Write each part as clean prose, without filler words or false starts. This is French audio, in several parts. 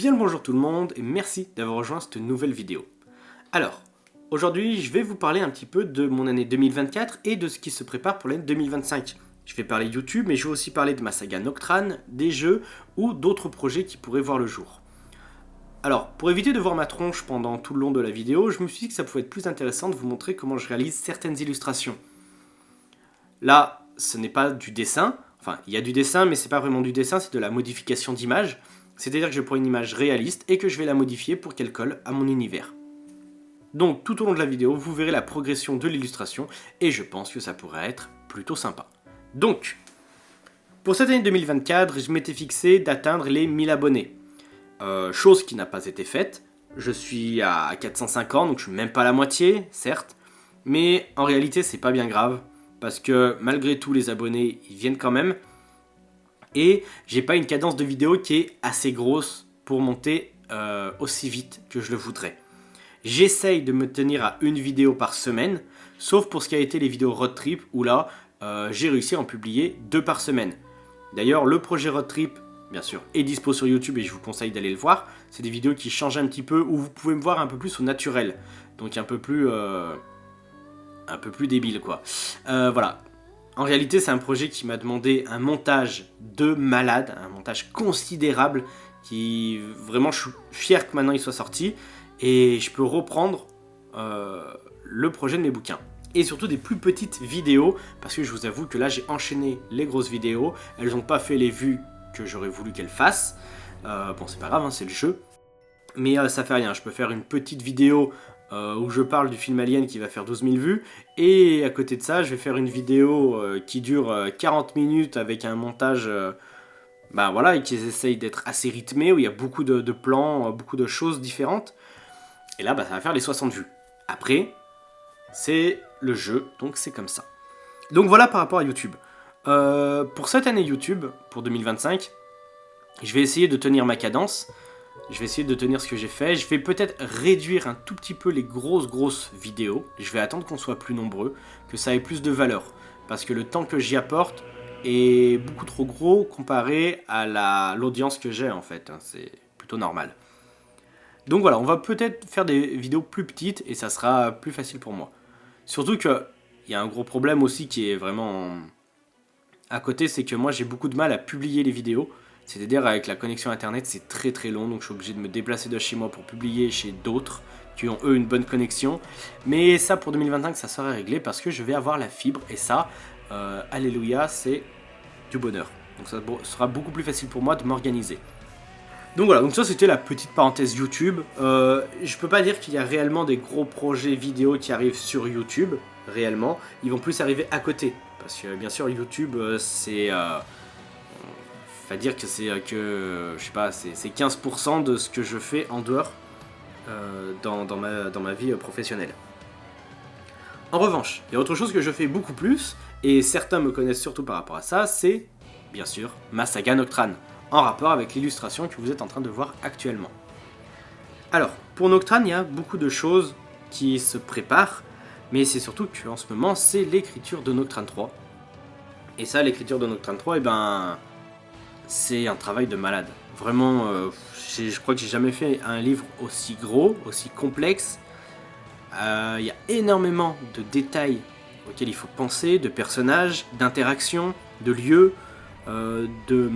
Bien le bonjour tout le monde et merci d'avoir rejoint cette nouvelle vidéo. Alors, aujourd'hui je vais vous parler un petit peu de mon année 2024 et de ce qui se prépare pour l'année 2025. Je vais parler YouTube mais je vais aussi parler de ma saga Noctrane, des jeux ou d'autres projets qui pourraient voir le jour. Alors, pour éviter de voir ma tronche pendant tout le long de la vidéo, je me suis dit que ça pouvait être plus intéressant de vous montrer comment je réalise certaines illustrations. Là, ce n'est pas du dessin, enfin il y a du dessin mais c'est pas vraiment du dessin, c'est de la modification d'image. C'est-à-dire que je prends une image réaliste et que je vais la modifier pour qu'elle colle à mon univers. Donc tout au long de la vidéo, vous verrez la progression de l'illustration et je pense que ça pourrait être plutôt sympa. Donc, pour cette année 2024, je m'étais fixé d'atteindre les 1000 abonnés. Chose qui n'a pas été faite. Je suis à 450, donc je suis même pas à la moitié, certes. Mais en réalité, c'est pas bien grave. Parce que malgré tout, les abonnés, ils viennent quand même. Et j'ai pas une cadence de vidéo qui est assez grosse pour monter aussi vite que je le voudrais. J'essaye de me tenir à une vidéo par semaine, sauf pour ce qui a été les vidéos road trip où là j'ai réussi à en publier 2 par semaine. D'ailleurs le projet road trip bien sûr est dispo sur YouTube et je vous conseille d'aller le voir. C'est des vidéos qui changent un petit peu où vous pouvez me voir un peu plus au naturel, donc un peu plus débile quoi. Voilà. En réalité, c'est un projet qui m'a demandé un montage de malade, un montage considérable, qui vraiment je suis fier que maintenant il soit sorti, et je peux reprendre le projet de mes bouquins. Et surtout des plus petites vidéos, parce que je vous avoue que là j'ai enchaîné les grosses vidéos, elles n'ont pas fait les vues que j'aurais voulu qu'elles fassent. Bon c'est pas grave, hein, c'est le jeu. Mais ça fait rien, je peux faire une petite vidéo où je parle du film Alien qui va faire 12 000 vues, et à côté de ça je vais faire une vidéo qui dure 40 minutes avec un montage voilà, et qui essaye d'être assez rythmé, où il y a beaucoup de plans, beaucoup de choses différentes, et là ça va faire les 60 vues. Après, c'est le jeu, donc c'est comme ça. Donc voilà par rapport à YouTube. Pour cette année YouTube, pour 2025, je vais essayer de tenir ma cadence. Je vais essayer de tenir ce que j'ai fait. Je vais peut-être réduire un tout petit peu les grosses vidéos. Je vais attendre qu'on soit plus nombreux, que ça ait plus de valeur. Parce que le temps que j'y apporte est beaucoup trop gros comparé à l'audience que j'ai en fait. C'est plutôt normal. Donc voilà, on va peut-être faire des vidéos plus petites et ça sera plus facile pour moi. Surtout qu'il y a un gros problème aussi qui est vraiment à côté, c'est que moi j'ai beaucoup de mal à publier les vidéos. C'est-à-dire avec la connexion internet c'est très long, donc je suis obligé de me déplacer de chez moi pour publier chez d'autres qui ont eux une bonne connexion. Mais ça pour 2025 ça sera réglé parce que je vais avoir la fibre et ça, alléluia, c'est du bonheur. Donc ça sera beaucoup plus facile pour moi de m'organiser. Donc voilà, donc ça c'était la petite parenthèse YouTube. Je peux pas dire qu'il y a réellement des gros projets vidéo qui arrivent sur YouTube, réellement. Ils vont plus arriver à côté. Parce que bien sûr YouTube c'est... va dire que c'est je sais pas, c'est 15% de ce que je fais en dehors dans ma vie professionnelle. En revanche, il y a autre chose que je fais beaucoup plus, et certains me connaissent surtout par rapport à ça, c'est bien sûr ma saga Noctrane, en rapport avec l'illustration que vous êtes en train de voir actuellement. Alors, pour Noctrane, il y a beaucoup de choses qui se préparent, mais c'est surtout qu'en ce moment, c'est l'écriture de Noctrane 3. Et ça, l'écriture de Noctrane 3, c'est un travail de malade. Vraiment, je crois que j'ai jamais fait un livre aussi gros, aussi complexe. Il y a énormément de détails auxquels il faut penser, de personnages, d'interactions, de lieux, de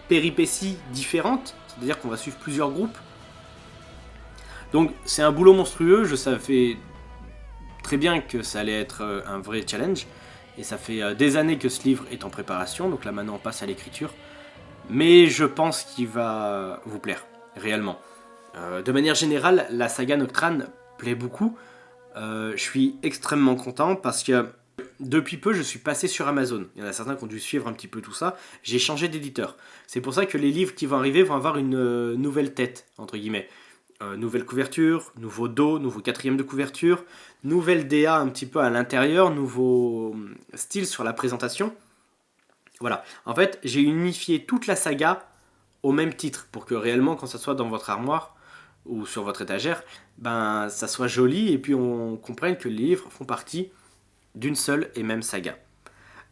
péripéties différentes. C'est-à-dire qu'on va suivre plusieurs groupes. Donc c'est un boulot monstrueux, je savais très bien que ça allait être un vrai challenge. Et ça fait des années que ce livre est en préparation, donc là maintenant on passe à l'écriture. Mais je pense qu'il va vous plaire, réellement. De manière générale, la saga Noctrane plaît beaucoup. Je suis extrêmement content parce que depuis peu, je suis passé sur Amazon. Il y en a certains qui ont dû suivre un petit peu tout ça. J'ai changé d'éditeur. C'est pour ça que les livres qui vont arriver vont avoir une nouvelle tête, entre guillemets. Nouvelle couverture, nouveau dos, nouveau quatrième de couverture, nouvelle DA un petit peu à l'intérieur, nouveau style sur la présentation. Voilà, en fait, j'ai unifié toute la saga au même titre pour que réellement, quand ça soit dans votre armoire ou sur votre étagère, ça soit joli et puis on comprenne que les livres font partie d'une seule et même saga.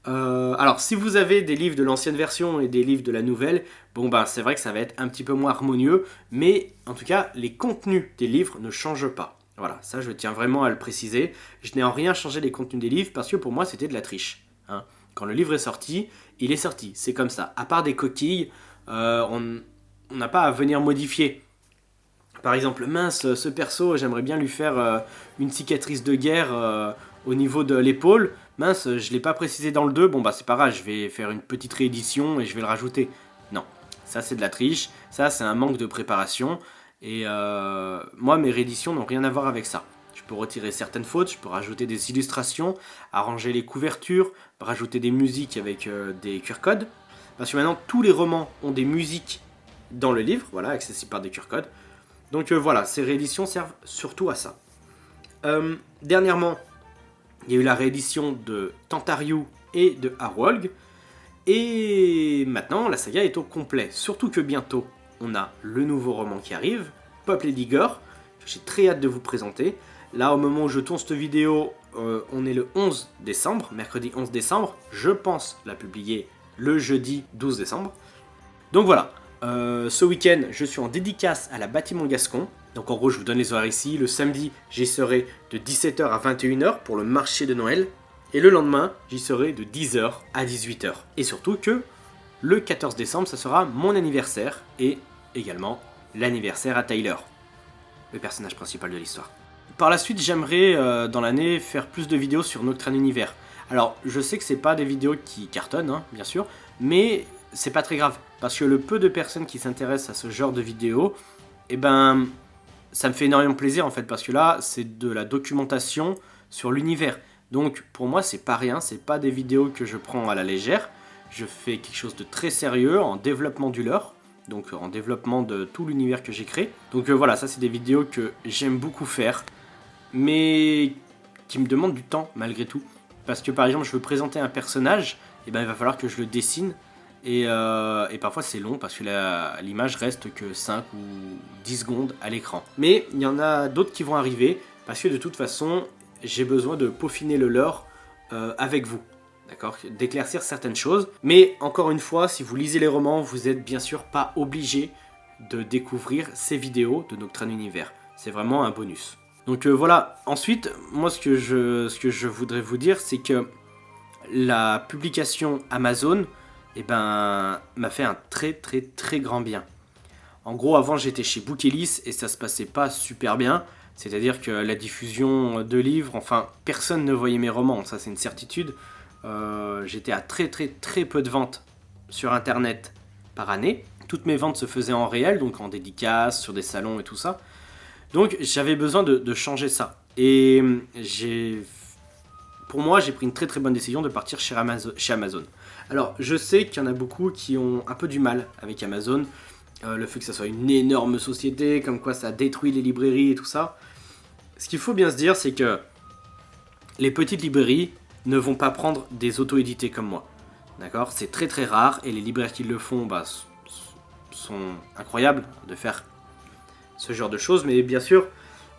Alors, si vous avez des livres de l'ancienne version et des livres de la nouvelle, bon ben c'est vrai que ça va être un petit peu moins harmonieux, mais en tout cas, les contenus des livres ne changent pas. Voilà, ça je tiens vraiment à le préciser. Je n'ai en rien changé les contenus des livres parce que pour moi c'était de la triche. Hein. Quand le livre est sorti, il est sorti, c'est comme ça. À part des coquilles, on n'a pas à venir modifier. Par exemple, mince, ce perso, j'aimerais bien lui faire une cicatrice de guerre au niveau de l'épaule. Mince, je ne l'ai pas précisé dans le 2, bon bah c'est pas grave, je vais faire une petite réédition et je vais le rajouter. Non, ça c'est de la triche, ça c'est un manque de préparation. Et moi, mes rééditions n'ont rien à voir avec ça. Je peux retirer certaines fautes, je peux rajouter des illustrations, arranger les couvertures, rajouter des musiques avec des QR codes. Parce que maintenant, tous les romans ont des musiques dans le livre, voilà, accessibles par des QR codes. Donc voilà, ces rééditions servent surtout à ça. Dernièrement, il y a eu la réédition de Tantaryu et de Harwolg. Et maintenant, la saga est au complet. Surtout que bientôt, on a le nouveau roman qui arrive, Pop Lady Gore, que j'ai très hâte de vous présenter. Là, au moment où je tourne cette vidéo, on est le 11 décembre, mercredi 11 décembre. Je pense la publier le jeudi 12 décembre. Donc voilà, ce week-end, je suis en dédicace à la Bâtiment Gascon. Donc en gros, je vous donne les horaires ici. Le samedi, j'y serai de 17h à 21h pour le marché de Noël. Et le lendemain, j'y serai de 10h à 18h. Et surtout que le 14 décembre, ça sera mon anniversaire et également l'anniversaire à Tyler, le personnage principal de l'histoire. Par la suite, j'aimerais dans l'année faire plus de vidéos sur Nocturne Univers. Alors, je sais que c'est pas des vidéos qui cartonnent, hein, bien sûr, mais c'est pas très grave. Parce que le peu de personnes qui s'intéressent à ce genre de vidéos, eh ben, ça me fait énormément plaisir en fait, parce que là, c'est de la documentation sur l'univers. Donc pour moi, c'est pas rien, c'est pas des vidéos que je prends à la légère. Je fais quelque chose de très sérieux en développement du lore, donc en développement de tout l'univers que j'ai créé. Donc voilà, ça c'est des vidéos que j'aime beaucoup faire, mais qui me demandent du temps malgré tout. Parce que par exemple, je veux présenter un personnage, et ben il va falloir que je le dessine. Et parfois c'est long parce que l'image reste que 5 ou 10 secondes à l'écran. Mais il y en a d'autres qui vont arriver parce que de toute façon, j'ai besoin de peaufiner le lore avec vous, d'accord, d'éclaircir certaines choses. Mais encore une fois, si vous lisez les romans, vous n'êtes bien sûr pas obligé de découvrir ces vidéos de Nocturne Univers. C'est vraiment un bonus. Donc voilà, ensuite, moi ce que je voudrais vous dire, c'est que la publication Amazon m'a fait un très très très grand bien. En gros, avant j'étais chez Bookelis et ça se passait pas super bien. C'est-à-dire que la diffusion de livres, enfin, personne ne voyait mes romans, ça c'est une certitude. J'étais à très très très peu de ventes sur internet par année. Toutes mes ventes se faisaient en réel, donc en dédicace, sur des salons et tout ça. Donc j'avais besoin de changer ça. Et pour moi, j'ai pris une très très bonne décision de partir chez Amazon. Alors, je sais qu'il y en a beaucoup qui ont un peu du mal avec Amazon. Le fait que ça soit une énorme société, comme quoi ça détruit les librairies et tout ça. Ce qu'il faut bien se dire, c'est que les petites librairies ne vont pas prendre des auto-édités comme moi. D'accord ? C'est très très rare et les libraires qui le font sont incroyables de faire ce genre de choses. Mais bien sûr,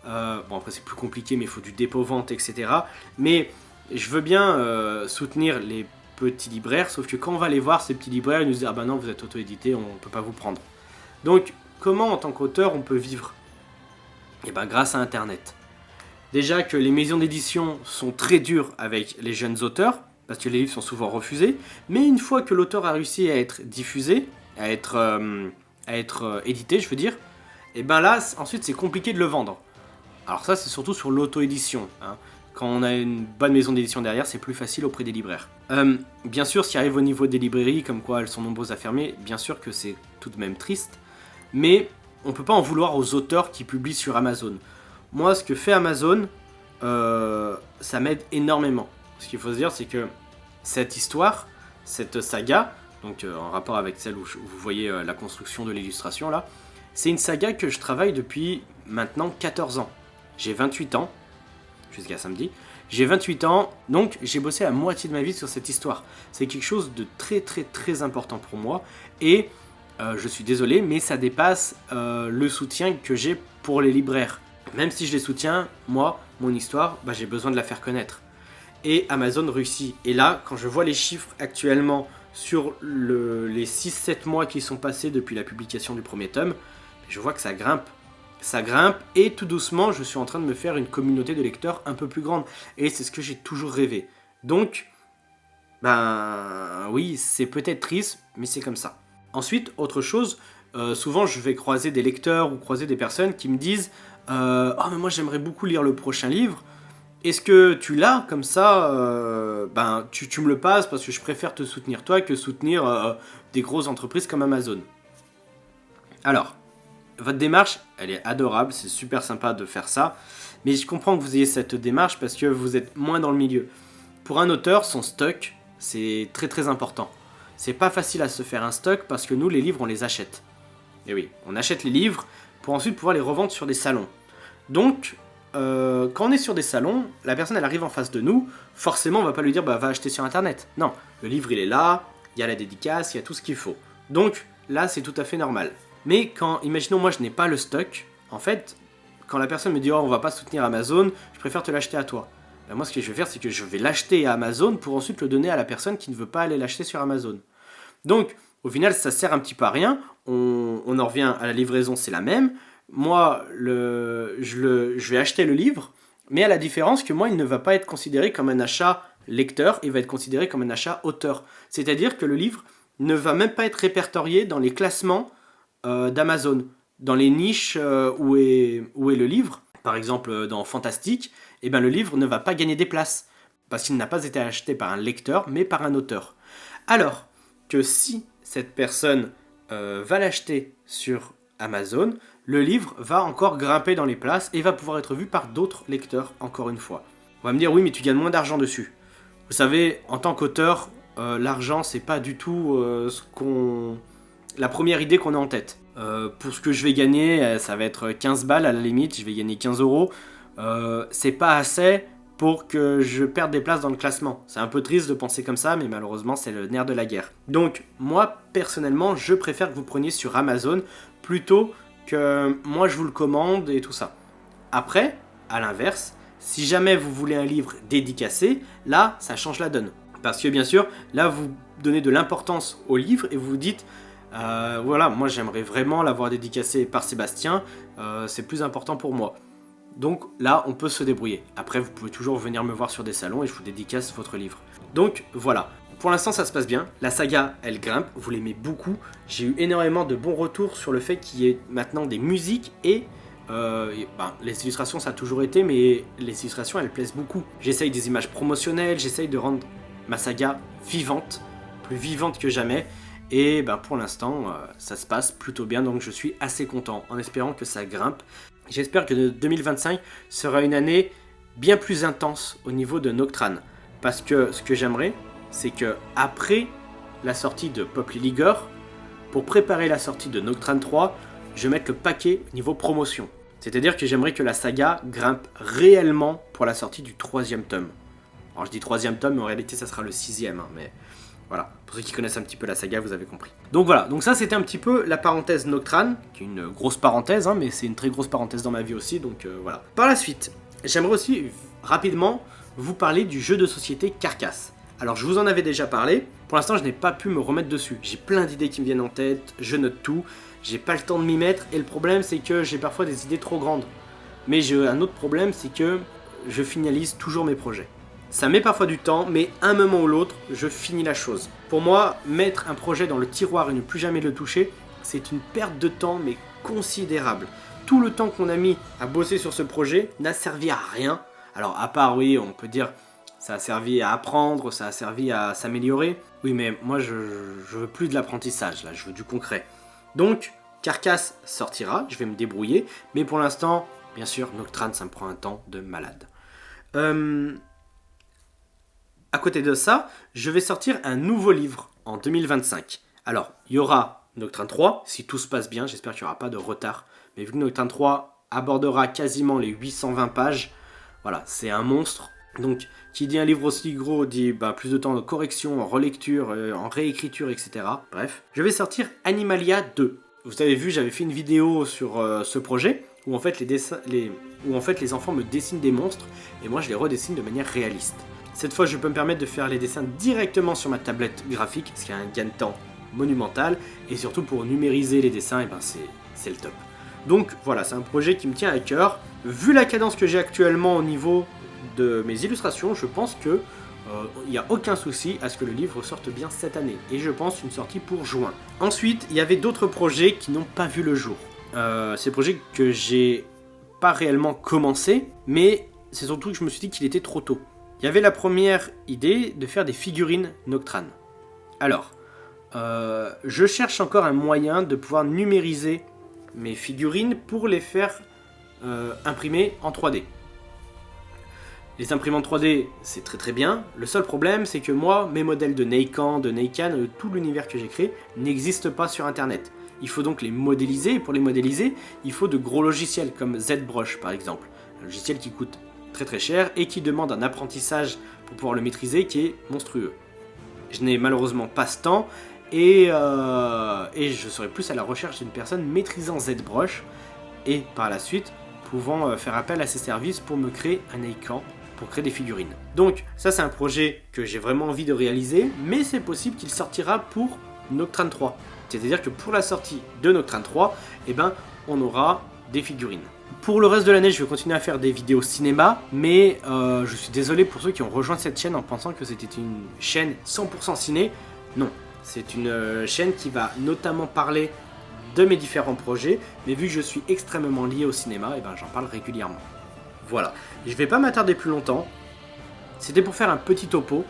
bon après c'est plus compliqué, mais il faut du dépôt-vente, etc. Mais je veux bien soutenir les petits libraires, sauf que quand on va les voir, ces petits libraires, ils nous disent « Ah ben non, vous êtes auto-édité, on ne peut pas vous prendre ». Donc, comment en tant qu'auteur on peut vivre ? Eh ben grâce à Internet. Déjà que les maisons d'édition sont très dures avec les jeunes auteurs, parce que les livres sont souvent refusés, mais une fois que l'auteur a réussi à être diffusé, à être édité, je veux dire, et ben là, ensuite c'est compliqué de le vendre. Alors ça, c'est surtout sur l'auto-édition. Hein. Quand on a une bonne maison d'édition derrière, c'est plus facile auprès des libraires. Bien sûr, ce qui arrive au niveau des librairies, comme quoi elles sont nombreuses à fermer, bien sûr que c'est tout de même triste, mais on ne peut pas en vouloir aux auteurs qui publient sur Amazon. Moi, ce que fait Amazon, ça m'aide énormément. Ce qu'il faut se dire, c'est que cette histoire, cette saga, donc en rapport avec celle où vous voyez la construction de l'illustration là, c'est une saga que je travaille depuis maintenant 14 ans. J'ai 28 ans, jusqu'à samedi. J'ai 28 ans, donc j'ai bossé la moitié de ma vie sur cette histoire. C'est quelque chose de très très très important pour moi. Et je suis désolé, mais ça dépasse le soutien que j'ai pour les libraires. Même si je les soutiens, moi, mon histoire, j'ai besoin de la faire connaître. et Amazon réussit. Et là, quand je vois les chiffres actuellement sur les 6-7 mois qui sont passés depuis la publication du premier tome, je vois que ça grimpe. Ça grimpe et tout doucement, je suis en train de me faire une communauté de lecteurs un peu plus grande. Et c'est ce que j'ai toujours rêvé. Donc, ben oui, c'est peut-être triste, mais c'est comme ça. Ensuite, autre chose, souvent je vais croiser des lecteurs ou croiser des personnes qui me disent « Oh mais moi j'aimerais beaucoup lire le prochain livre. Est-ce que tu l'as comme ça ben tu me le passes parce que je préfère te soutenir toi que soutenir des grosses entreprises comme Amazon. » Alors, votre démarche, elle est adorable, c'est super sympa de faire ça, mais je comprends que vous ayez cette démarche parce que vous êtes moins dans le milieu. Pour un auteur, son stock, c'est très très important. C'est pas facile à se faire un stock parce que nous, les livres, on les achète. Et oui, on achète les livres pour ensuite pouvoir les revendre sur des salons. Donc, quand on est sur des salons, la personne, elle arrive en face de nous, forcément, on va pas lui dire, bah, va acheter sur Internet. Non, le livre, il est là, il y a la dédicace, il y a tout ce qu'il faut. Donc, là, c'est tout à fait normal. Mais quand, imaginons, moi, je n'ai pas le stock, en fait, quand la personne me dit, oh, on va pas soutenir Amazon, je préfère te l'acheter à toi. Ben moi, ce que je vais faire, c'est que je vais l'acheter à Amazon pour ensuite le donner à la personne qui ne veut pas aller l'acheter sur Amazon. Donc, au final, ça sert un petit peu à rien. On en revient à la livraison, c'est la même. Moi, je vais acheter le livre, mais à la différence que moi, il ne va pas être considéré comme un achat lecteur, il va être considéré comme un achat auteur. C'est-à-dire que le livre ne va même pas être répertorié dans les classements d'Amazon, dans les niches où est le livre. Par exemple, dans Fantastique, eh ben, le livre ne va pas gagner des places, parce qu'il n'a pas été acheté par un lecteur, mais par un auteur. Alors que si cette personne va l'acheter sur Amazon, le livre va encore grimper dans les places et va pouvoir être vu par d'autres lecteurs, encore une fois. On va me dire, oui, mais tu gagnes moins d'argent dessus. Vous savez, en tant qu'auteur, l'argent, c'est pas du tout la première idée qu'on a en tête. Pour ce que je vais gagner, ça va être 15 balles à la limite, je vais gagner 15 euros. C'est pas assez pour que je perde des places dans le classement. C'est un peu triste de penser comme ça, mais malheureusement, c'est le nerf de la guerre. Donc, moi, personnellement, je préfère que vous preniez sur Amazon plutôt que moi, je vous le commande et tout ça. Après, à l'inverse, si jamais vous voulez un livre dédicacé, là, ça change la donne. Parce que, bien sûr, là, vous donnez de l'importance au livre et vous vous dites voilà, moi, j'aimerais vraiment l'avoir dédicacé par Sébastien, c'est plus important pour moi. Donc là, on peut se débrouiller. Après, vous pouvez toujours venir me voir sur des salons et je vous dédicace votre livre. Donc voilà, pour l'instant ça se passe bien. La saga, elle grimpe, vous l'aimez beaucoup. J'ai eu énormément de bons retours sur le fait qu'il y ait maintenant des musiques et les illustrations ça a toujours été, mais les illustrations elles plaisent beaucoup. J'essaye des images promotionnelles, j'essaye de rendre ma saga vivante, plus vivante que jamais. Et pour l'instant, ça se passe plutôt bien, donc je suis assez content, en espérant que ça grimpe. J'espère que 2025 sera une année bien plus intense au niveau de Noctrane. Parce que ce que j'aimerais, c'est que après la sortie de Pop Ligor, pour préparer la sortie de Noctrane 3, je mette le paquet niveau promotion. C'est-à-dire que j'aimerais que la saga grimpe réellement pour la sortie du 3e tome. Alors je dis 3e tome, mais en réalité ça sera le 6e, mais... Voilà, pour ceux qui connaissent un petit peu la saga, vous avez compris. Donc voilà, donc ça c'était un petit peu la parenthèse Noctrane, qui est une grosse parenthèse, mais c'est une très grosse parenthèse dans ma vie aussi, donc voilà. Par la suite, j'aimerais aussi rapidement vous parler du jeu de société Carcasse. Alors je vous en avais déjà parlé, pour l'instant je n'ai pas pu me remettre dessus. J'ai plein d'idées qui me viennent en tête, je note tout, j'ai pas le temps de m'y mettre, et le problème c'est que j'ai parfois des idées trop grandes. Mais j'ai un autre problème, c'est que je finalise toujours mes projets. Ça met parfois du temps, mais à un moment ou l'autre, je finis la chose. Pour moi, mettre un projet dans le tiroir et ne plus jamais le toucher, c'est une perte de temps, mais considérable. Tout le temps qu'on a mis à bosser sur ce projet n'a servi à rien. Alors, à part, oui, on peut dire, ça a servi à apprendre, ça a servi à s'améliorer. Oui, mais moi, je veux plus de l'apprentissage, là, je veux du concret. Donc, Carcasse sortira, je vais me débrouiller, mais pour l'instant, bien sûr, Noctrane, ça me prend un temps de malade. À côté de ça, je vais sortir un nouveau livre en 2025. Alors, il y aura Noctrane 3, si tout se passe bien, j'espère qu'il n'y aura pas de retard. Mais vu que Noctrane 3 abordera quasiment les 820 pages, voilà, c'est un monstre. Donc, qui dit un livre aussi gros, dit plus de temps de correction, en relecture, en réécriture, etc. Bref, je vais sortir Animalia 2. Vous avez vu, j'avais fait une vidéo sur ce projet, où en fait les enfants me dessinent des monstres, et moi je les redessine de manière réaliste. Cette fois, je peux me permettre de faire les dessins directement sur ma tablette graphique, ce qui est un gain de temps monumental. Et surtout pour numériser les dessins, et ben c'est le top. Donc voilà, c'est un projet qui me tient à cœur. Vu la cadence que j'ai actuellement au niveau de mes illustrations, je pense que il n'y a aucun souci à ce que le livre sorte bien cette année. Et je pense une sortie pour juin. Ensuite, il y avait d'autres projets qui n'ont pas vu le jour. Ces projets que j'ai pas réellement commencé, mais c'est surtout que je me suis dit qu'il était trop tôt. Il y avait la première idée de faire des figurines Noctrane. Alors, je cherche encore un moyen de pouvoir numériser mes figurines pour les faire imprimer en 3D. Les imprimantes 3D, c'est très très bien. Le seul problème, c'est que moi, mes modèles de Neikan, de Neikan, tout l'univers que j'ai créé, n'existe pas sur Internet. Il faut donc les modéliser, et pour les modéliser, il faut de gros logiciels comme ZBrush par exemple. Un logiciel qui coûte très très cher et qui demande un apprentissage pour pouvoir le maîtriser qui est monstrueux. Je n'ai malheureusement pas ce temps et je serai plus à la recherche d'une personne maîtrisant ZBrush et par la suite pouvant faire appel à ses services pour me créer un Neikan, pour créer des figurines. Donc ça c'est un projet que j'ai vraiment envie de réaliser, mais c'est possible qu'il sortira pour Noctrane 3. C'est-à-dire que pour la sortie de Noctrane 3, eh ben, on aura des figurines. Pour le reste de l'année, je vais continuer à faire des vidéos cinéma, mais je suis désolé pour ceux qui ont rejoint cette chaîne en pensant que c'était une chaîne 100% ciné. Non, c'est une chaîne qui va notamment parler de mes différents projets, mais vu que je suis extrêmement lié au cinéma, eh ben, j'en parle régulièrement. Voilà, je ne vais pas m'attarder plus longtemps, c'était pour faire un petit topo.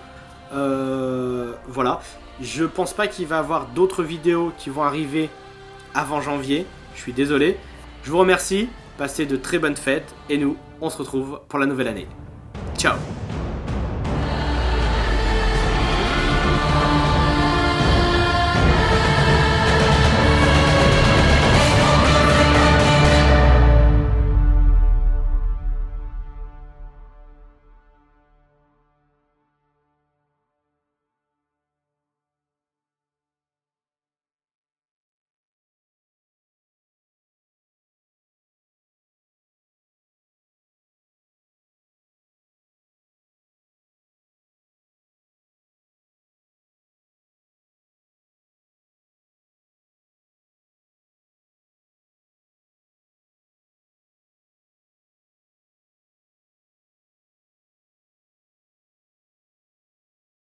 Voilà, je pense pas qu'il va y avoir d'autres vidéos qui vont arriver avant janvier, je suis désolé. Je vous remercie, passez de très bonnes fêtes et nous, on se retrouve pour la nouvelle année. Ciao!